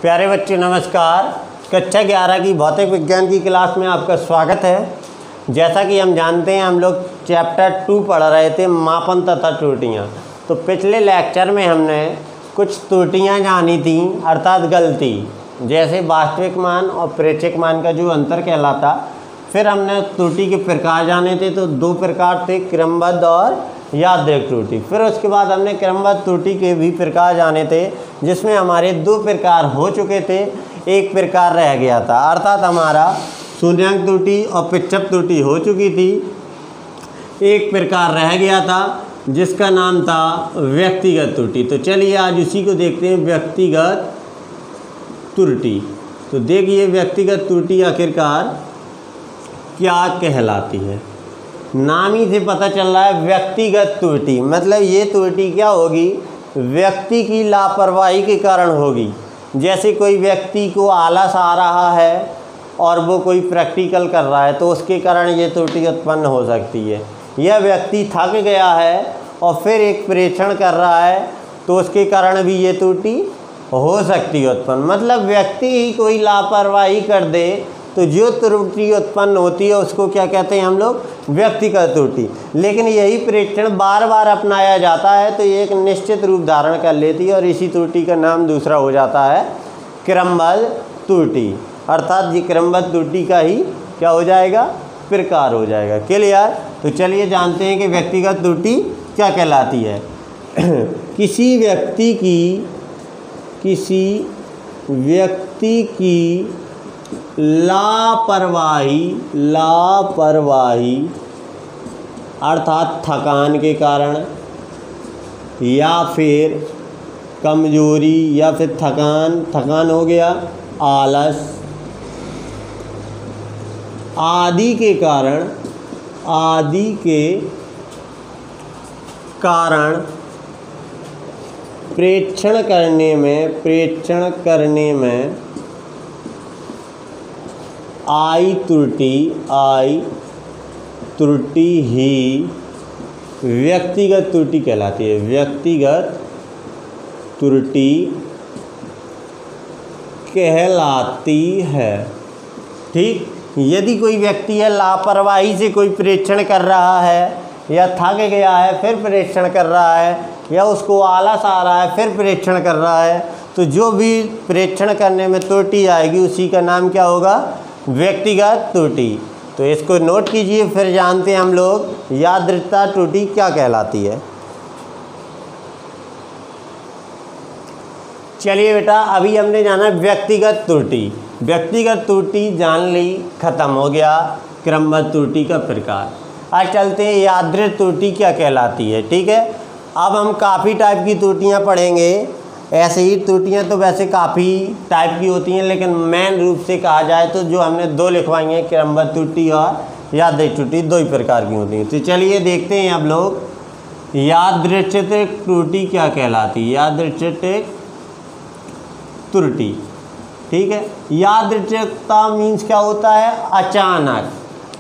प्यारे बच्चे नमस्कार। कक्षा 11 की भौतिक विज्ञान की क्लास में आपका स्वागत है। जैसा कि हम जानते हैं हम लोग चैप्टर 2 पढ़ रहे थे, मापन तथा त्रुटियाँ। तो पिछले लेक्चर में हमने कुछ त्रुटियाँ जानी थी, अर्थात गलती, जैसे वास्तविक मान और प्रेक्षक मान का जो अंतर कहलाता। फिर हमने त्रुटि के प्रकार जाने थे, तो 2 प्रकार थे, क्रमबद्ध और यादृच्छिक त्रुटि। फिर उसके बाद हमने क्रमबद्ध त्रुटि के भी प्रकार जाने थे, जिसमें हमारे 2 प्रकार हो चुके थे, एक प्रकार रह गया था, अर्थात हमारा शून्यांक त्रुटि और पिछप त्रुटि हो चुकी थी। एक प्रकार रह गया था जिसका नाम था व्यक्तिगत त्रुटि। तो चलिए आज उसी को देखते हैं, व्यक्तिगत त्रुटि। तो देखिए व्यक्तिगत त्रुटि आखिरकार क्या कहलाती है। नाम ही से पता चल रहा है व्यक्तिगत त्रुटि, मतलब ये त्रुटि क्या होगी, व्यक्ति की लापरवाही के कारण होगी। जैसे कोई व्यक्ति को आलस आ रहा है और वो कोई प्रैक्टिकल कर रहा है, तो उसके कारण ये त्रुटि उत्पन्न हो सकती है। यह व्यक्ति थक गया है और फिर एक परीक्षण कर रहा है, तो उसके कारण भी ये त्रुटि हो सकती है उत्पन्न। मतलब व्यक्ति ही कोई लापरवाही कर दे तो जो त्रुटि उत्पन्न होती है उसको क्या कहते हैं हम लोग, व्यक्तिगत त्रुटि। लेकिन यही परीक्षण बार बार अपनाया जाता है तो ये एक निश्चित रूप धारण कर लेती है और इसी त्रुटि का नाम दूसरा हो जाता है क्रमबद्ध त्रुटि। अर्थात ये क्रमबद्ध त्रुटि का ही क्या हो जाएगा, प्रकार हो जाएगा। क्लियर? तो चलिए जानते हैं कि व्यक्तिगत त्रुटि क्या कहलाती है। किसी व्यक्ति की लापरवाही अर्थात थकान के कारण या फिर कमजोरी या फिर थकान हो गया, आलस आदि के कारण प्रेक्षण करने में आई त्रुटि ही व्यक्तिगत त्रुटि कहलाती है। व्यक्तिगत त्रुटि कहलाती है। ठीक, यदि कोई व्यक्ति है लापरवाही से कोई परीक्षण कर रहा है या थक गया है फिर परीक्षण कर रहा है या उसको आलस आ रहा है फिर परीक्षण कर रहा है, तो जो भी परीक्षण करने में त्रुटि आएगी उसी का नाम क्या होगा, व्यक्तिगत त्रुटि। तो इसको नोट कीजिए। फिर जानते हैं हम लोग यादृच्छिक त्रुटि क्या कहलाती है। चलिए बेटा, अभी हमने जाना व्यक्तिगत त्रुटि। व्यक्तिगत त्रुटि जान ली, खत्म हो गया क्रमबद्ध त्रुटि का प्रकार। आज चलते हैं यादृच्छिक त्रुटि क्या कहलाती है। ठीक है, अब हम काफ़ी टाइप की त्रुटियां पढ़ेंगे। ऐसे ही त्रुटियां तो वैसे काफ़ी टाइप की होती हैं, लेकिन मेन रूप से कहा जाए तो जो हमने 2 लिखवाई हैं, क्रमबद्ध त्रुटि और यादृच्छिक त्रुटि, 2 ही प्रकार की होती हैं। तो चलिए देखते हैं अब लोग यादृच्छिक त्रुटि क्या कहलाती है। यादृच्छिक त्रुटि, ठीक है। यादृच्छिकता मीन्स क्या होता है, अचानक,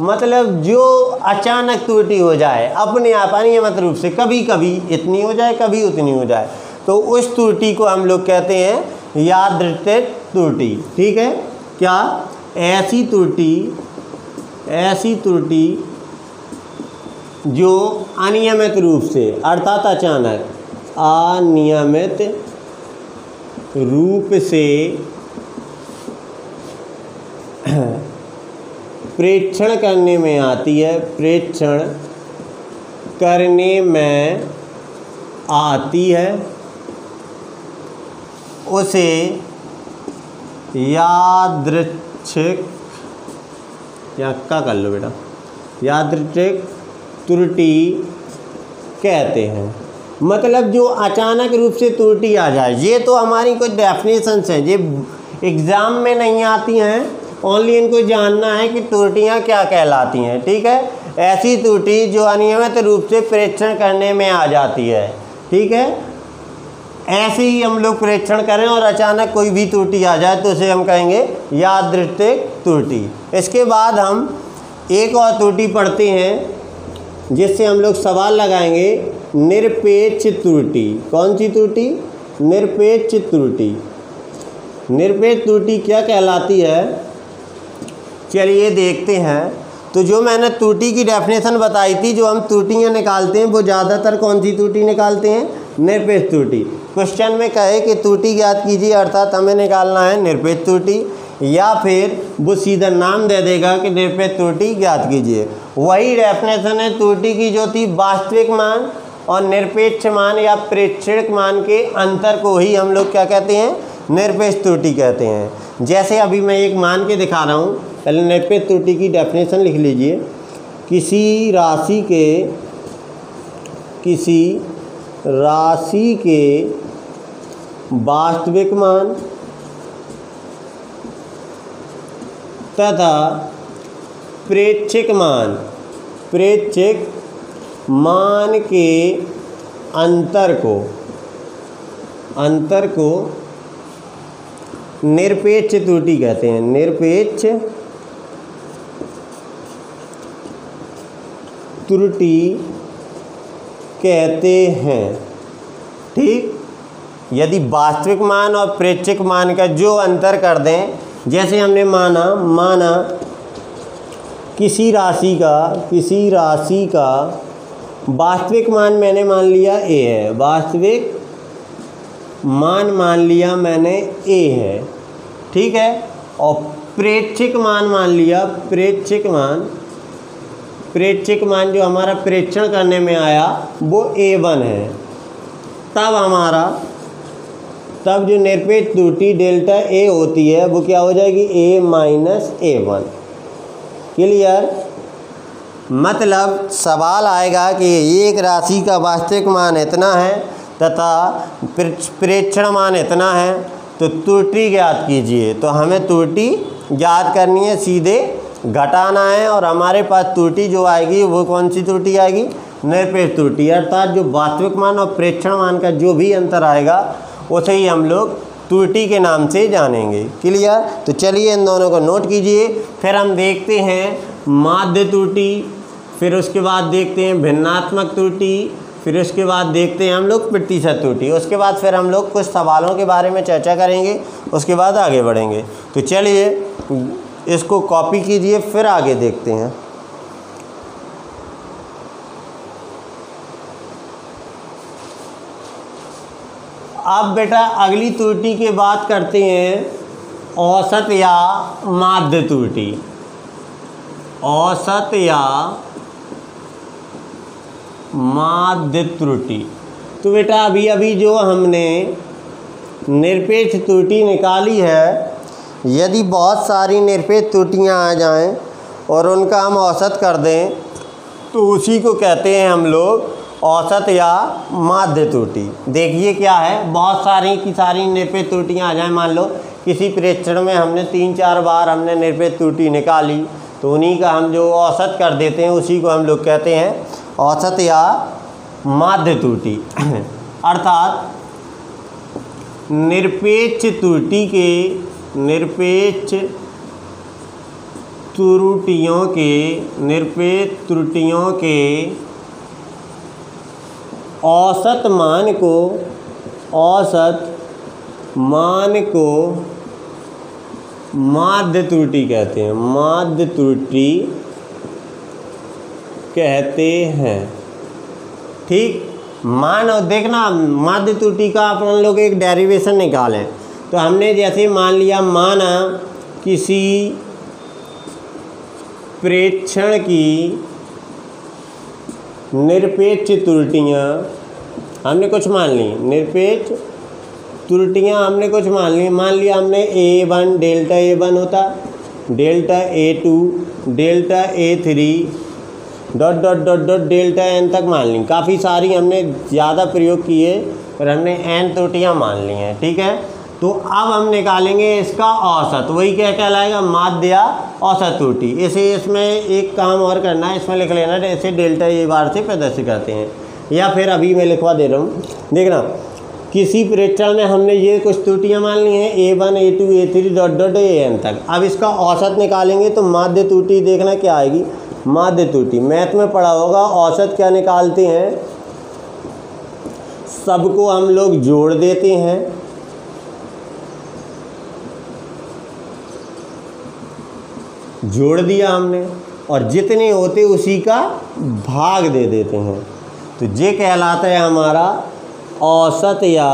मतलब जो अचानक त्रुटि हो जाए अपने आप अनियमित रूप से, कभी कभी इतनी हो जाए कभी उतनी हो जाए, तो उस त्रुटि को हम लोग कहते हैं यादृच्छिक त्रुटि। ठीक है, क्या ऐसी त्रुटि जो अनियमित रूप से अर्थात अनियमित रूप से प्रेक्षण करने में आती है, उसे यादृच्छिक, या क्या कर लो बेटा, यादृच्छिक त्रुटि कहते हैं। मतलब जो अचानक रूप से त्रुटि आ जाए। ये तो हमारी कुछ डेफिनेशंस हैं, ये एग्ज़ाम में नहीं आती हैं, ओनली इनको जानना है कि त्रुटियां क्या कहलाती हैं। ठीक है, ऐसी त्रुटि जो अनियमित रूप से परीक्षण करने में आ जाती है। ठीक है, ऐसे ही हम लोग परीक्षण करें और अचानक कोई भी त्रुटि आ जाए तो उसे हम कहेंगे यादृच्छिक त्रुटि। इसके बाद हम एक और त्रुटि पढ़ते हैं जिससे हम लोग सवाल लगाएंगे, निरपेक्ष त्रुटि। कौन सी त्रुटि? निरपेक्ष त्रुटि। निरपेक्ष त्रुटि क्या कहलाती है, चलिए देखते हैं। तो जो मैंने त्रुटि की डेफिनेशन बताई थी, जो हम त्रुटियाँ निकालते हैं वो ज़्यादातर कौन सी त्रुटि निकालते हैं, निरपेक्ष त्रुटि। क्वेश्चन में कहे कि त्रुटि ज्ञात कीजिए, अर्थात हमें निकालना है निरपेक्ष त्रुटि, या फिर वो सीधा नाम दे देगा कि निरपेक्ष त्रुटि ज्ञात कीजिए। वही डेफिनेशन है त्रुटि की जो थी, वास्तविक मान और निरपेक्ष मान या प्रेक्षणिक मान के अंतर को ही हम लोग क्या कहते हैं, निरपेक्ष त्रुटि कहते हैं। जैसे अभी मैं एक मान के दिखा रहा हूँ, पहले निरपेक्ष त्रुटि की डेफिनेशन लिख लीजिए। किसी राशि के वास्तविक मान तथा प्रेक्षिक मान के अंतर को निरपेक्ष त्रुटि कहते हैं, निरपेक्ष त्रुटि कहते हैं। ठीक, यदि वास्तविक मान और प्रेक्षिक मान का जो अंतर कर दें, जैसे हमने माना किसी राशि का वास्तविक मान मैंने मान लिया a है, वास्तविक मान मान लिया मैंने a है, ठीक है, और प्रेक्षिक मान मान लिया, प्रेक्षिक मान जो हमारा प्रेक्षण करने में आया वो a1 है। तब जो निरपेक्ष त्रुटि डेल्टा a होती है वो क्या हो जाएगी, a माइनस a1। क्लियर, मतलब सवाल आएगा कि एक राशि का वास्तविक मान इतना है तथा प्रेक्षण मान इतना है, तो त्रुटि ज्ञात कीजिए। तो हमें त्रुटि ज्ञात करनी है, सीधे घटाना है, और हमारे पास त्रुटि जो आएगी वो कौन सी त्रुटि आएगी, निरपेक्ष त्रुटि। अर्थात जो वास्तविक मान और प्रेक्षण मान का जो भी अंतर आएगा उसे ही हम लोग त्रुटि के नाम से जानेंगे। क्लियर, तो चलिए इन दोनों को नोट कीजिए। फिर हम देखते हैं माध्य त्रुटि, फिर उसके बाद देखते हैं भिन्नात्मक त्रुटि, फिर उसके बाद देखते हैं हम लोग प्रतिशत त्रुटि। उसके बाद फिर हम लोग कुछ सवालों के बारे में चर्चा करेंगे, उसके बाद आगे बढ़ेंगे। तो चलिए इसको कॉपी कीजिए, फिर आगे देखते हैं। अब बेटा अगली त्रुटि की बात करते हैं, औसत या माध्य त्रुटि। औसत या माध्य त्रुटि। तो बेटा अभी जो हमने निरपेक्ष त्रुटि निकाली है, यदि बहुत सारी निरपेक्ष त्रुटियां आ जाएं और उनका हम औसत कर दें तो उसी को कहते हैं हम लोग औसत या माध्य त्रुटि। देखिए क्या है, बहुत सारी की सारी निरपेक्ष त्रुटियां आ जाएं, मान लो किसी प्रेक्षण में हमने 3-4 बार हमने निरपेक्ष त्रुटि निकाली, तो उन्हीं का हम जो औसत कर देते हैं उसी को हम लोग कहते हैं औसत या माध्य त्रुटि। अर्थात निरपेक्ष त्रुटियों के औसत मान को माध्य त्रुटि कहते हैं, माध्य त्रुटि कहते हैं। ठीक, मान और देखना माध्य त्रुटि का अपन लोग एक डेरिवेशन निकालें। तो हमने जैसे मान लिया, माना किसी प्रेक्षण की निरपेक्ष त्रुटियां हमने कुछ मान ली, निरपेक्ष त्रुटियां हमने कुछ मान ली। मान लिया हमने a1 डेल्टा a1 होता, delta a2 delta a3 dot dot dot dot delta n तक मान ली। काफ़ी सारी हमने ज़्यादा प्रयोग किए और हमने n त्रुटियां मान ली हैं। ठीक है, तो अब हम निकालेंगे इसका औसत, वही क्या कहलाएगा, माध्य या औसत त्रुटि। इसे इसमें एक काम और करना है, इसमें लिख लेना, इसे डेल्टा ए बार से प्रदर्शित करते हैं, या फिर अभी मैं लिखवा दे रहा हूँ। देखना, किसी प्रेक्षण में हमने ये कुछ त्रुटियां मान ली हैं, a1 a2 a3 dot dot an तक। अब इसका औसत निकालेंगे तो माध्य त्रुटि देखना क्या आएगी, माध्य त्रुटि। मैथ में पढ़ा होगा, औसत क्या निकालते हैं, सबको हम लोग जोड़ देते हैं जोड़ दिया हमने और जितने होते उसी का भाग दे देते हैं, तो ये कहलाता है हमारा औसत या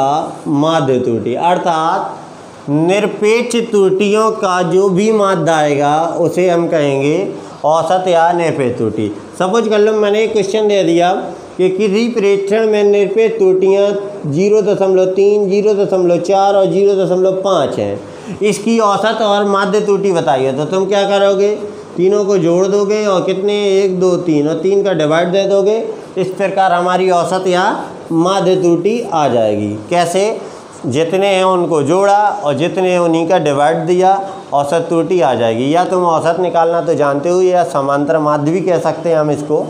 माध्य त्रुटि। अर्थात निरपेक्ष त्रुटियों का जो भी माध्य आएगा उसे हम कहेंगे औसत या निरपेक्ष त्रुटि। सपोज कर लो मैंने एक क्वेश्चन दे दिया कि किसी प्रेक्षण में निरपेक्ष त्रुटियाँ 0.3, 0.4 और 0.5 हैं, इसकी औसत और माध्य त्रुटि बताइए। तो तुम क्या करोगे, तीनों को जोड़ दोगे और कितने 1, 2, 3 और 3 का डिवाइड दे दोगे। इस प्रकार हमारी औसत या माध्य त्रुटि आ जाएगी। कैसे, जितने हैं उनको जोड़ा और जितने हैं उन्हीं का डिवाइड दिया, औसत त्रुटि आ जाएगी। या तुम औसत निकालना तो जानते हो, या समांतर माध्य भी कह सकते हैं हम इसको।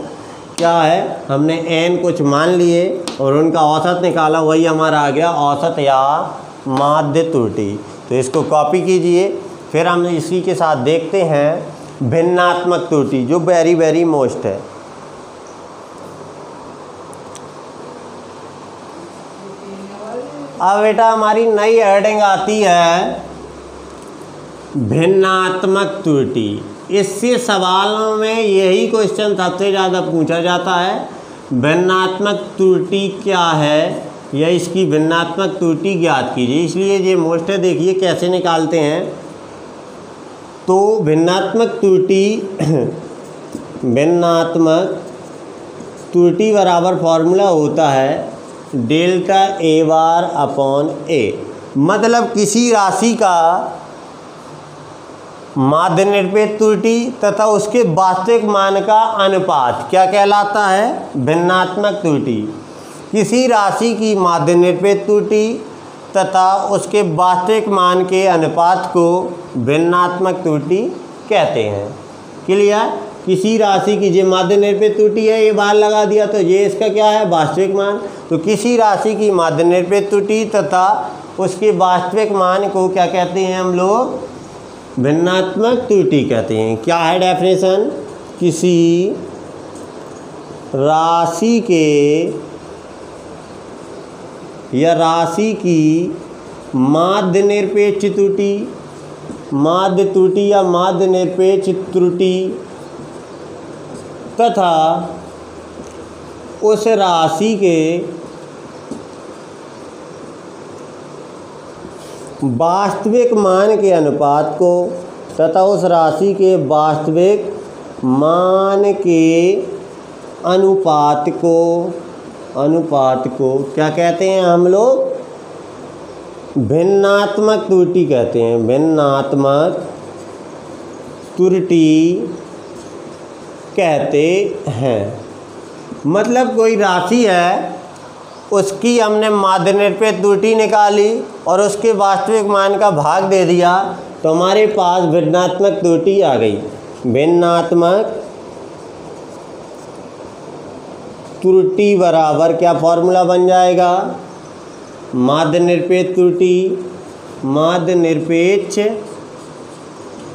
क्या है, हमने n कुछ मान लिए और उनका औसत निकाला, वही हमारा आ गया औसत या माध्य त्रुटि। तो इसको कॉपी कीजिए। फिर हम इसी के साथ देखते हैं भिन्नात्मक त्रुटि, जो वेरी वेरी मोस्ट है। अब बेटा हमारी नई हेडिंग आती है भिन्नात्मक त्रुटि। इससे सवालों में यही क्वेश्चन सबसे ज़्यादा पूछा जाता है, भिन्नात्मक त्रुटि क्या है या इसकी भिन्नात्मक त्रुटि ज्ञात कीजिए। इसलिए ये मोस्ट है। देखिए कैसे निकालते हैं। तो भिन्नात्मक त्रुटि बराबर फॉर्मूला होता है डेल्टा ए बार अपॉन ए। मतलब किसी राशि का माध्य निरपेक्ष त्रुटि तथा उसके वास्तविक मान का अनुपात क्या कहलाता है, भिन्नात्मक त्रुटि। किसी राशि की माध्य निरपेक्ष त्रुटि तथा उसके वास्तविक मान के अनुपात को भिन्नात्मक त्रुटि कहते हैं। क्लियर। किसी राशि की जो माध्य निरपेक्ष त्रुटि है, ये बार लगा दिया तो ये इसका क्या है, वास्तविक मान। तो किसी राशि की माध्य निरपेक्ष त्रुटि तथा उसके वास्तविक मान को क्या कहते हैं हम लोग, भिन्नात्मक त्रुटि कहते हैं। क्या है डेफिनेशन, किसी राशि के या राशि की माध्य निरपेक्ष त्रुटि, माध्य त्रुटि या माध्य निरपेक्ष त्रुटि तथा उस राशि के वास्तविक मान के अनुपात को तथा उस राशि के वास्तविक मान के अनुपात को क्या कहते हैं हम लोग, भिन्नात्मक त्रुटि कहते हैं। भिन्नात्मक त्रुटि कहते हैं। मतलब कोई राशि है, उसकी हमने माध्य निरपेक्ष त्रुटि निकाली और उसके वास्तविक मान का भाग दे दिया, तो हमारे पास भिन्नात्मक त्रुटि आ गई। भिन्नात्मक त्रुटि बराबर क्या फॉर्मूला बन जाएगा, माध्य निरपेक्ष त्रुटि, माध्य निरपेक्ष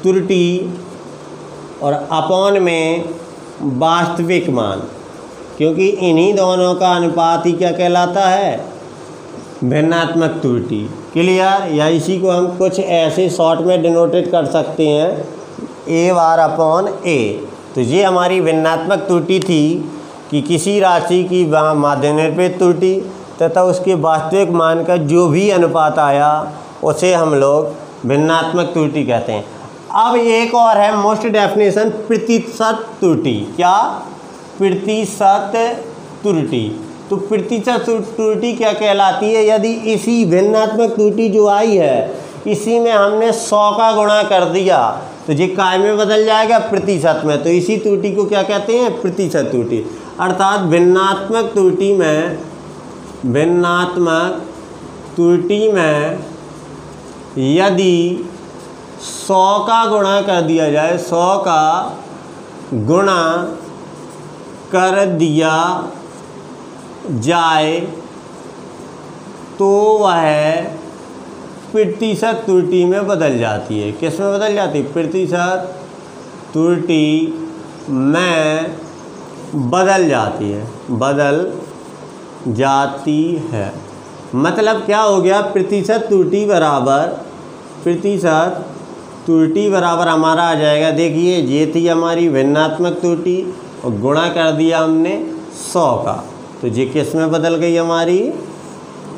त्रुटि और अपॉन में वास्तविक मान, क्योंकि इन्हीं दोनों का अनुपात ही क्या कहलाता है, भिन्नात्मक त्रुटि। क्लियर। या इसी को हम कुछ ऐसे शॉर्ट में डिनोटेड कर सकते हैं, ए बार अपॉन ए। तो ये हमारी भिन्नात्मक त्रुटि थी कि किसी राशि की माध्य निरपेक्ष त्रुटि तथा उसके वास्तविक मान का जो भी अनुपात आया उसे हम लोग भिन्नात्मक त्रुटि कहते हैं। अब एक और है मोस्ट डेफिनेशन, प्रतिशत त्रुटि। क्या, प्रतिशत त्रुटि। तो प्रतिशत त्रुटि क्या कहलाती है, यदि इसी भिन्नात्मक त्रुटि जो आई है इसी में हमने 100 का गुणा कर दिया तो ये काय में बदल जाएगा, प्रतिशत में। तो इसी त्रुटि को क्या कहते हैं, प्रतिशत त्रुटि। अर्थात भिन्नात्मक त्रुटि में यदि 100 का गुणा कर दिया जाए, 100 का गुणा कर दिया जाए तो वह प्रतिशत त्रुटि में बदल जाती है। किस में बदल जाती है, प्रतिशत त्रुटि में बदल जाती है, बदल जाती है। मतलब क्या हो गया, प्रतिशत त्रुटि बराबर प्रतिशत त्रुटि बराबर हमारा आ जाएगा, देखिए ये थी हमारी भिन्नात्मक त्रुटि और गुणा कर दिया हमने 100 का, तो ये किस में बदल गई हमारी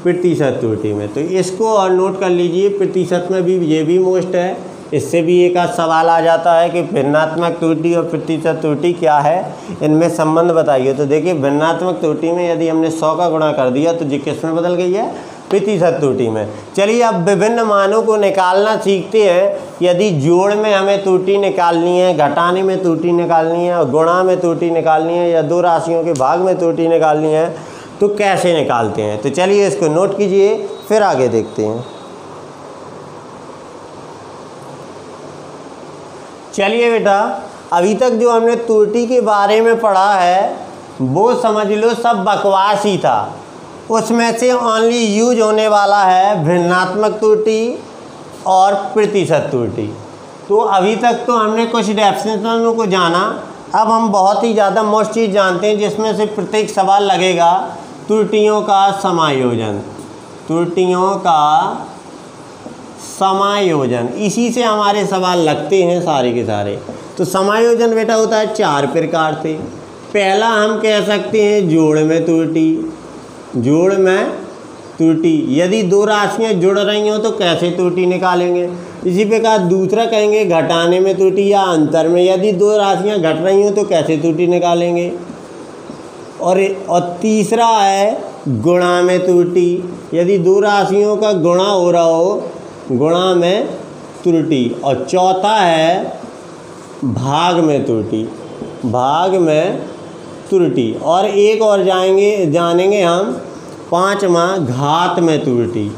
प्रतिशत त्रुटि में। तो इसको और नोट कर लीजिए, प्रतिशत में भी ये भी मोस्ट है, इससे भी एक आध सवाल आ जाता है कि भिन्नात्मक त्रुटि और प्रतिशत त्रुटि क्या है, इनमें संबंध बताइए। तो देखिए भिन्नात्मक त्रुटि में यदि हमने 100 का गुणा कर दिया तो ये किस में बदल गई है, प्रतिशत त्रुटि में। चलिए अब विभिन्न मानों को निकालना सीखते हैं। यदि जोड़ में हमें त्रुटि निकालनी है, घटाने में त्रुटि निकालनी है और गुणा में त्रुटि निकालनी है, या दो राशियों के भाग में त्रुटि निकालनी है, तो कैसे निकालते हैं। तो चलिए इसको नोट कीजिए, फिर आगे देखते हैं। चलिए बेटा, अभी तक जो हमने त्रुटि के बारे में पढ़ा है वो समझ लो सब बकवास ही था। उसमें से ओनली यूज होने वाला है भिन्नात्मक त्रुटि और प्रतिशत त्रुटि। तो अभी तक तो हमने कुछ डेफिनेशनों को जाना, अब हम बहुत ही ज़्यादा मोस्ट चीज़ जानते हैं, जिसमें से प्रत्येक सवाल लगेगा त्रुटियों का समायोजन। त्रुटियों का समायोजन, इसी से हमारे सवाल लगते हैं सारे के सारे। तो समायोजन बेटा होता है 4 प्रकार से। पहला हम कह सकते हैं जोड़ में त्रुटि। जोड़ में त्रुटि, यदि दो राशियाँ जुड़ रही हों तो कैसे त्रुटि निकालेंगे। इसी प्रकार दूसरा कहेंगे घटाने में त्रुटि या अंतर में, यदि दो राशियाँ घट रही हों तो कैसे त्रुटि निकालेंगे। और तीसरा है गुणा में त्रुटि, यदि दो राशियों का गुणा हो रहा हो, गुणा में त्रुटि। और चौथा है भाग में त्रुटि, भाग में त्रुटि। और एक और जानेंगे हम, पांचवा घात में त्रुटि।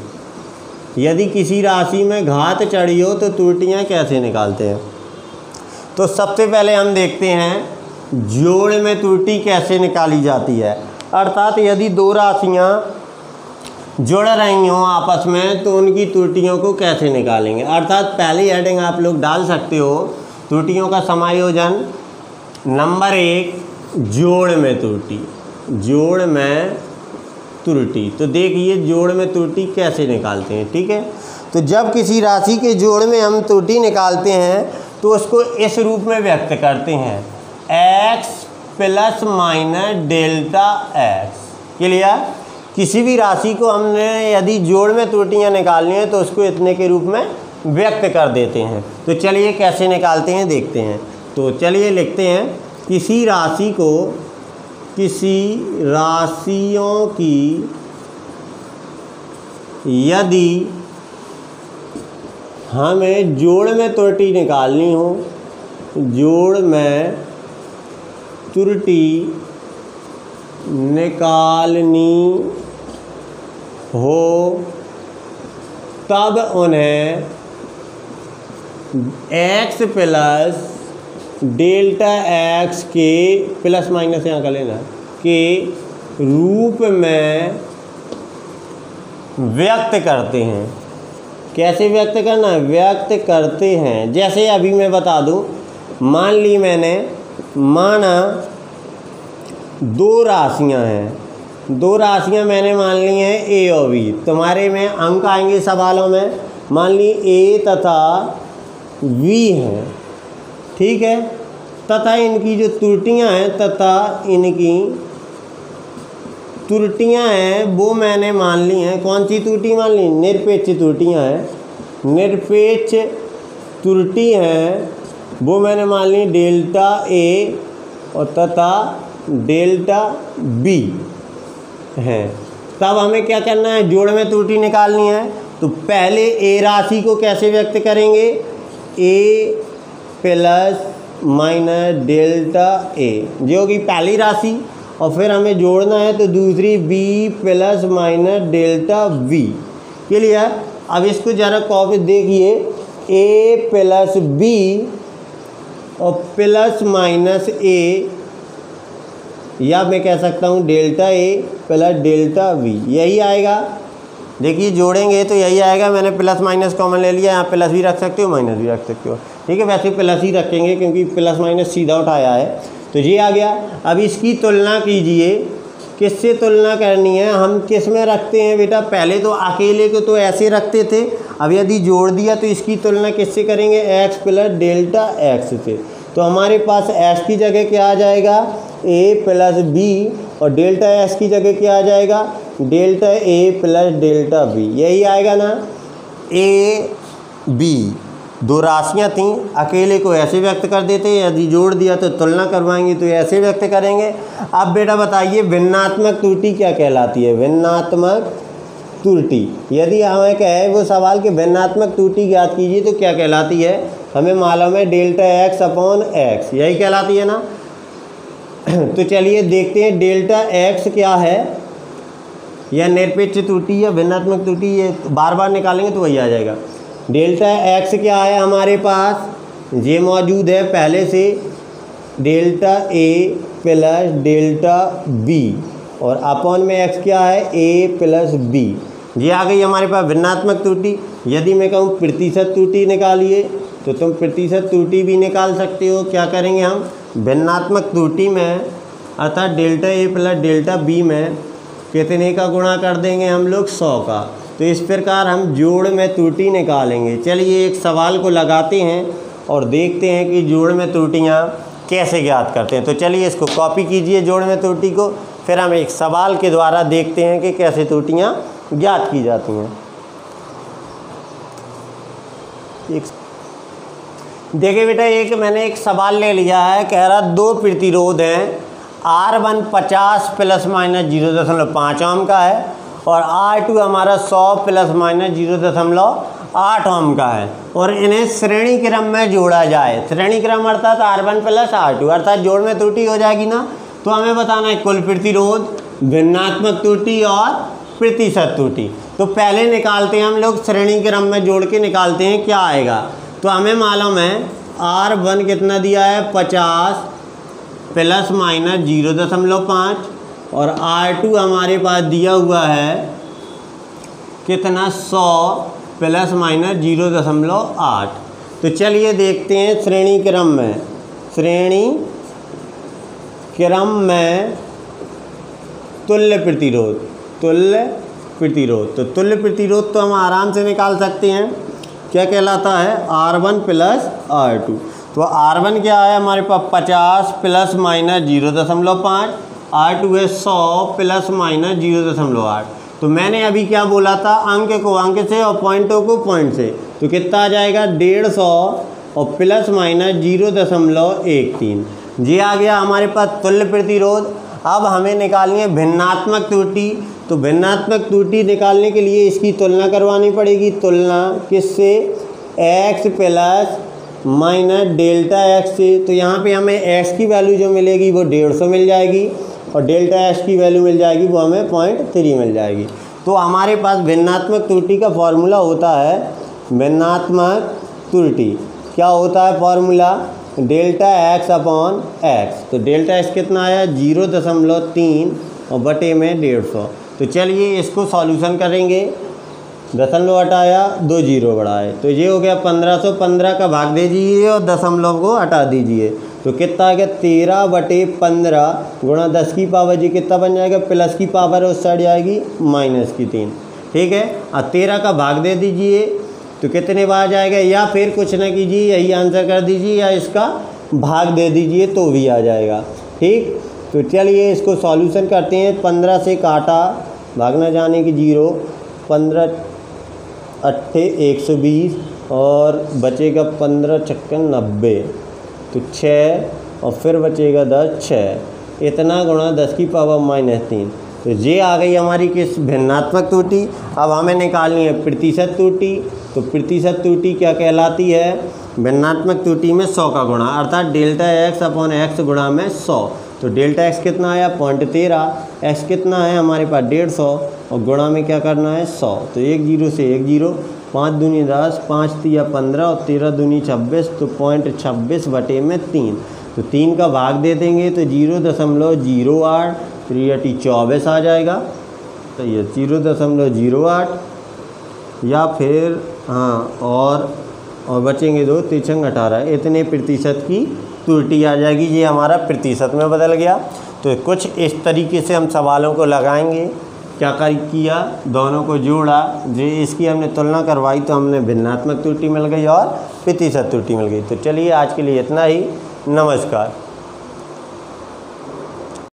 यदि किसी राशि में घात चढ़ी हो तो त्रुटियां कैसे निकालते हैं। तो सबसे पहले हम देखते हैं जोड़ में त्रुटि कैसे निकाली जाती है। अर्थात यदि दो राशियां जुड़ रही हों आपस में तो उनकी त्रुटियों को कैसे निकालेंगे। अर्थात पहली हेडिंग आप लोग डाल सकते हो, त्रुटियों का समायोजन। नंबर 1 जोड़ में त्रुटि। जोड़ में त्रुटि, तो देखिए जोड़ में त्रुटि कैसे निकालते हैं। ठीक है, तो जब किसी राशि के जोड़ में हम त्रुटि निकालते हैं तो उसको इस रूप में व्यक्त करते हैं, x plus minus delta x। Clear. किसी भी राशि को हमने यदि जोड़ में त्रुटियां निकालनी है तो उसको इतने के रूप में व्यक्त कर देते हैं। तो चलिए कैसे निकालते हैं देखते हैं। तो चलिए लिखते हैं, किसी राशि को, किसी राशियों की यदि हमें जोड़ में त्रुटि निकालनी हो, जोड़ में त्रुटि निकालनी हो, तब उन्हें x प्लस डेल्टा x के, प्लस माइनस यहाँ का लेना, के रूप में व्यक्त करते हैं। कैसे व्यक्त करना है, व्यक्त करते हैं। जैसे अभी मैं बता दूं, मान ली मैंने, माना दो राशियां हैं, दो राशियां मैंने मान ली हैं a और b। तुम्हारे में अंक आएंगे सवालों में, मान ली a तथा v हैं। ठीक है, तथा इनकी जो त्रुटियां हैं, तथा इनकी त्रुटियां हैं वो मैंने मान ली हैं। कौन सी त्रुटि मान ली, निरपेक्ष त्रुटियां हैं। निरपेक्ष त्रुटि हैं वो मैंने मान ली डेल्टा a और तथा डेल्टा b है। तब हमें क्या करना है, जोड़ में त्रुटि निकालनी है। तो पहले a राशि को कैसे व्यक्त करेंगे, a plus minus delta a, जो कि पहली राशि, और फिर हमें जोड़ना है तो दूसरी b plus minus delta v। Clear. अब इसको ज़रा कॉपी देखिए, a प्लस b और प्लस माइनस a, या मैं कह सकता हूँ delta a plus delta v, यही आएगा। देखिए जोड़ेंगे तो यही आएगा। मैंने प्लस माइनस कॉमन ले लिया, यहाँ प्लस भी रख सकते हो माइनस भी रख सकते हो। ठीक है, वैसे प्लस ही रखेंगे क्योंकि प्लस माइनस सीधा उठाया है, तो ये आ गया। अब इसकी तुलना कीजिए, किससे तुलना करनी है, हम किस में रखते हैं बेटा, पहले तो अकेले को तो ऐसे रखते थे, अब यदि जोड़ दिया तो इसकी तुलना किससे करेंगे, x प्लस डेल्टा x से। तो हमारे पास x की जगह क्या आ जाएगा, a प्लस b, और डेल्टा x की जगह क्या आ जाएगा, delta a plus delta b। यही आएगा ना, a b दो राशियाँ थीं, अकेले को ऐसे व्यक्त कर देते, यदि जोड़ दिया तो तुलना करवाएंगे तो ऐसे व्यक्त करेंगे। अब बेटा बताइए भिन्नात्मक त्रुटि क्या कहलाती है, भिन्नात्मक त्रुटि। यदि हमें कहे वो सवाल कि भिन्नात्मक त्रुटि ज्ञात कीजिए तो क्या कहलाती है, हमें मालूम है डेल्टा x अपॉन x, यही कहलाती है ना। तो चलिए देखते हैं डेल्टा x क्या है, यह निरपेक्ष त्रुटि या भिन्नात्मक त्रुटि, ये बार बार निकालेंगे तो वही आ जाएगा। डेल्टा x क्या है हमारे पास, ये मौजूद है पहले से, delta a plus delta b, और अपॉन में x क्या है, a प्लस b। ये आ गई हमारे पास भिन्नात्मक त्रुटि। यदि मैं कहूँ प्रतिशत त्रुटि निकालिए तो तुम प्रतिशत त्रुटि भी निकाल सकते हो। क्या करेंगे हम, भिन्नात्मक त्रुटि में अर्थात delta a plus delta b में कितने का गुणा कर देंगे हम लोग, 100 का। तो इस प्रकार हम जोड़ में त्रुटि निकालेंगे। चलिए एक सवाल को लगाते हैं और देखते हैं कि जोड़ में त्रुटियाँ कैसे ज्ञात करते हैं। तो चलिए इसको कॉपी कीजिए जोड़ में त्रुटि को, फिर हम एक सवाल के द्वारा देखते हैं कि कैसे त्रुटियाँ ज्ञात की जाती हैं। देखिए बेटा, मैंने एक सवाल ले लिया है, कह रहा दो प्रतिरोध हैं, R1 50 प्लस माइनस 0.5 ओम का है और R2 हमारा 100 प्लस माइनस 0.8 ओम का है, और इन्हें श्रेणी क्रम में जोड़ा जाए। श्रेणी क्रम अर्थात R1 प्लस R2, अर्थात जोड़ में त्रुटि हो जाएगी ना। तो हमें बताना है कुल प्रतिरोध, भिन्नात्मक त्रुटि और प्रतिशत त्रुटि। तो पहले निकालते हैं हम लोग, श्रेणी क्रम में जोड़ के निकालते हैं क्या आएगा। तो हमें मालूम है R1 कितना दिया है, 50 प्लस माइनस 0.5, और R2 हमारे पास दिया हुआ है कितना, 100 प्लस माइनस 0.8। तो चलिए देखते हैं श्रेणी क्रम में, श्रेणी क्रम में तुल्य प्रतिरोध, तुल्य प्रतिरोध। तो तुल्य प्रतिरोध तो हम आराम से निकाल सकते हैं, क्या कहलाता है, R1 प्लस R2। तो R1 क्या है हमारे पास, 50 प्लस माइनस 0.5, R2 है 100 प्लस माइनस 0.8। तो मैंने अभी क्या बोला था, अंक को अंक से और पॉइंटों को पॉइंट से, तो कितना आ जाएगा, 150 और प्लस माइनस 0.13। ये आ गया हमारे पास तुल्य प्रतिरोध। अब हमें निकालनी है भिन्नात्मक त्रुटि। तो भिन्नात्मक त्रुटि निकालने के लिए इसकी तुलना करवानी पड़ेगी। तुलना किससे, x plus minus delta x से। तो यहाँ पे हमें x की वैल्यू जो मिलेगी वो 150 मिल जाएगी, और डेल्टा x की वैल्यू मिल जाएगी वो हमें 0.3 मिल जाएगी। तो हमारे पास भिन्नात्मक त्रुटि का फॉर्मूला होता है, भिन्नात्मक त्रुटि क्या होता है formula, delta x upon x। तो डेल्टा x कितना आया, 0.3 और बटे में 150। तो चलिए इसको सॉल्यूशन करेंगे, दशमलव हटाया, 2 जीरो बढ़ाए, तो ये हो गया 1515 का भाग दे दीजिए और दशमलव को हटा दीजिए। तो कितना आ गया, 13/15 गुणा 10 की पावर, जी कितना बन जाएगा, प्लस की पावर उस साइड आएगी माइनस की 3। ठीक है, और 13 का भाग दे दीजिए तो कितने बार जाएगा, या फिर कुछ ना कीजिए यही आंसर कर दीजिए, या इसका भाग दे दीजिए तो भी आ जाएगा। ठीक, तो चलिए इसको सॉल्यूशन करते हैं। 15 से काटा, भागना जाने की 0, 15 8 120 और बचेगा 15 छक्कन 90, तो 6 और फिर बचेगा 10, 6, इतना गुणा 10 की पावर -3। तो ये आ गई हमारी किस, भिन्नात्मक त्रुटि। अब हमें निकालनी है प्रतिशत त्रुटि। तो प्रतिशत त्रुटि क्या कहलाती है, भिन्नात्मक त्रुटि में 100 का गुणा, अर्थात डेल्टा x अपॉन x गुणा में 100। तो डेल्टा x कितना आया, 0.13, x कितना है हमारे पास 150 और गुणा में क्या करना है 100। तो 1 0 से 1 0, 5 दूनी 10, 5 तिया 15 और 13 दूनी 26, तो 0.26 बटे में 3। तो 3 का भाग दे देंगे तो 0.08, 3 24 आ जाएगा। तो ये 0.08, या फिर हाँ और बचेंगे 2, 3 18, इतने प्रतिशत की त्रुटि आ जाएगी। ये हमारा प्रतिशत में बदल गया। तो कुछ इस तरीके से हम सवालों को लगाएंगे क्या किया, दोनों को जोड़ा, जो इसकी हमने तुलना करवाई तो हमने भिन्नात्मक त्रुटि मिल गई और प्रतिशत त्रुटि मिल गई। तो चलिए आज के लिए इतना ही, नमस्कार।